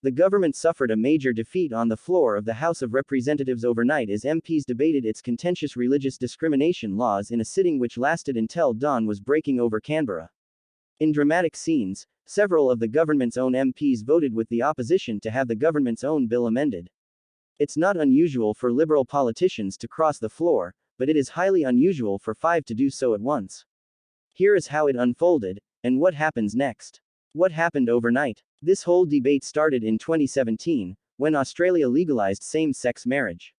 The government suffered a major defeat on the floor of the House of Representatives overnight as MPs debated its contentious religious discrimination laws in a sitting which lasted until dawn was breaking over Canberra. In dramatic scenes, several of the government's own MPs voted with the opposition to have the government's own bill amended. It's not unusual for Liberal politicians to cross the floor, but it is highly unusual for five to do so at once. Here is how it unfolded, and what happens next. What happened overnight? This whole debate started in 2017, when Australia legalized same-sex marriage.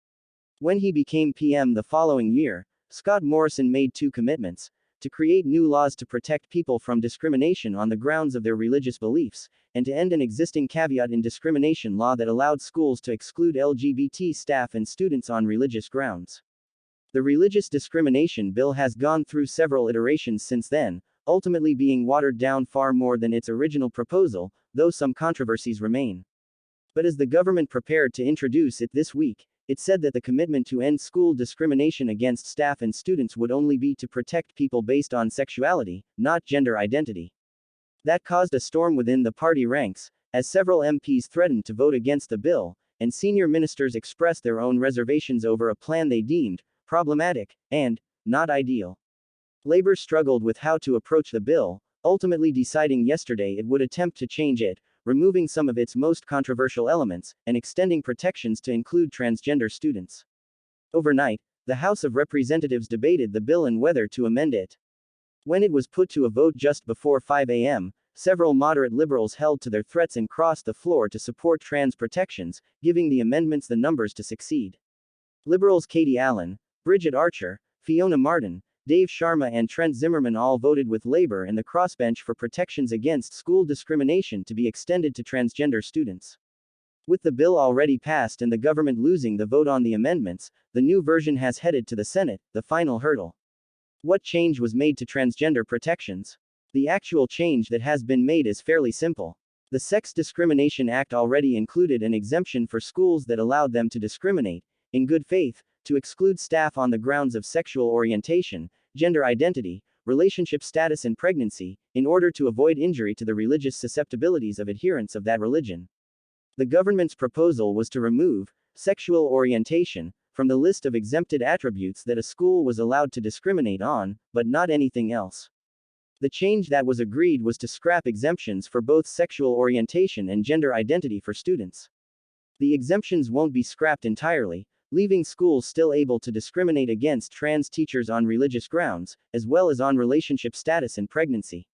When he became PM the following year, Scott Morrison made two commitments: to create new laws to protect people from discrimination on the grounds of their religious beliefs, and to end an existing caveat in discrimination law that allowed schools to exclude LGBT staff and students on religious grounds. The religious discrimination bill has gone through several iterations since then, ultimately being watered down far more than its original proposal, though some controversies remain. But as the government prepared to introduce it this week, it said that the commitment to end school discrimination against staff and students would only be to protect people based on sexuality, not gender identity. That caused a storm within the party ranks, as several MPs threatened to vote against the bill, and senior ministers expressed their own reservations over a plan they deemed problematic and not ideal. Labour struggled with how to approach the bill, ultimately deciding yesterday it would attempt to change it, removing some of its most controversial elements, and extending protections to include transgender students. Overnight, the House of Representatives debated the bill and whether to amend it. When it was put to a vote just before 5 a.m., several moderate Liberals held to their threats and crossed the floor to support trans protections, giving the amendments the numbers to succeed. Liberals Katie Allen, Bridget Archer, Fiona Martin, Dave Sharma and Trent Zimmerman all voted with Labour and the crossbench for protections against school discrimination to be extended to transgender students. With the bill already passed and the government losing the vote on the amendments, the new version has headed to the Senate, the final hurdle. What change was made to transgender protections? The actual change that has been made is fairly simple. The Sex Discrimination Act already included an exemption for schools that allowed them to discriminate, in good faith, to exclude staff on the grounds of sexual orientation, gender identity, relationship status and pregnancy, in order to avoid injury to the religious susceptibilities of adherents of that religion. The government's proposal was to remove sexual orientation from the list of exempted attributes that a school was allowed to discriminate on, but not anything else. The change that was agreed was to scrap exemptions for both sexual orientation and gender identity for students. The exemptions won't be scrapped entirely, leaving schools still able to discriminate against trans teachers on religious grounds, as well as on relationship status and pregnancy.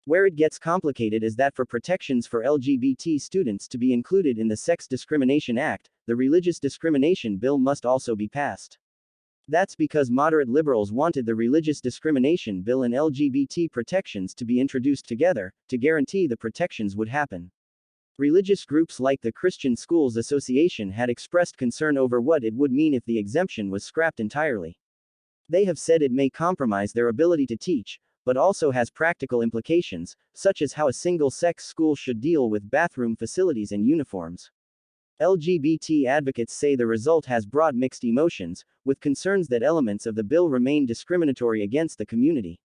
Where it gets complicated is that for protections for LGBT students to be included in the Sex Discrimination Act, the Religious Discrimination Bill must also be passed. That's because moderate Liberals wanted the Religious Discrimination Bill and LGBT protections to be introduced together, to guarantee the protections would happen. Religious groups like the Christian Schools Association had expressed concern over what it would mean if the exemption was scrapped entirely. They have said it may compromise their ability to teach, but also has practical implications, such as how a single-sex school should deal with bathroom facilities and uniforms. LGBT advocates say the result has brought mixed emotions, with concerns that elements of the bill remain discriminatory against the community.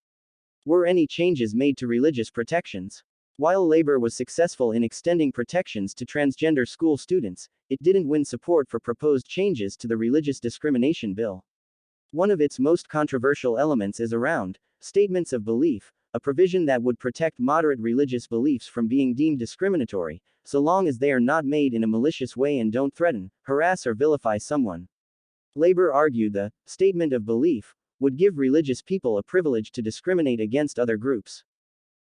Were any changes made to religious protections? While Labour was successful in extending protections to transgender school students, it didn't win support for proposed changes to the Religious Discrimination Bill. One of its most controversial elements is around statements of belief, a provision that would protect moderate religious beliefs from being deemed discriminatory, so long as they are not made in a malicious way and don't threaten, harass or vilify someone. Labour argued the statement of belief would give religious people a privilege to discriminate against other groups.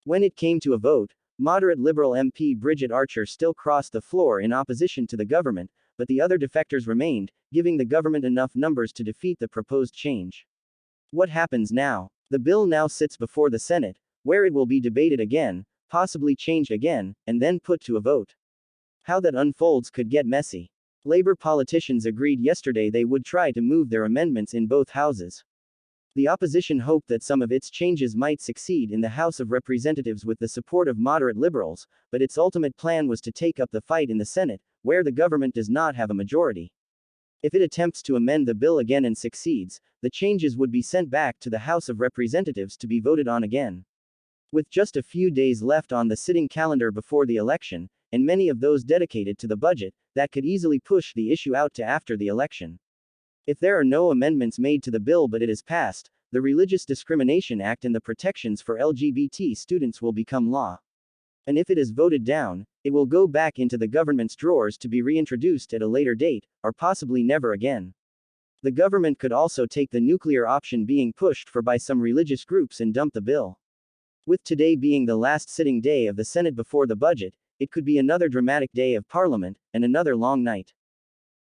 When it came to a vote, moderate Liberal MP Bridget Archer still crossed the floor in opposition to the government, but the other defectors remained, giving the government enough numbers to defeat the proposed change. What happens now? The bill now sits before the Senate, where it will be debated again, possibly changed again, and then put to a vote. How that unfolds could get messy. Labour politicians agreed yesterday they would try to move their amendments in both houses. The opposition hoped that some of its changes might succeed in the House of Representatives with the support of moderate Liberals, but its ultimate plan was to take up the fight in the Senate, where the government does not have a majority. If it attempts to amend the bill again and succeeds, the changes would be sent back to the House of Representatives to be voted on again. With just a few days left on the sitting calendar before the election, and many of those dedicated to the budget, that could easily push the issue out to after the election. If there are no amendments made to the bill but it is passed, the Religious Discrimination Act and the protections for LGBT students will become law. And if it is voted down, it will go back into the government's drawers to be reintroduced at a later date, or possibly never again. The government could also take the nuclear option being pushed for by some religious groups and dump the bill. With today being the last sitting day of the Senate before the budget, it could be another dramatic day of Parliament, and another long night.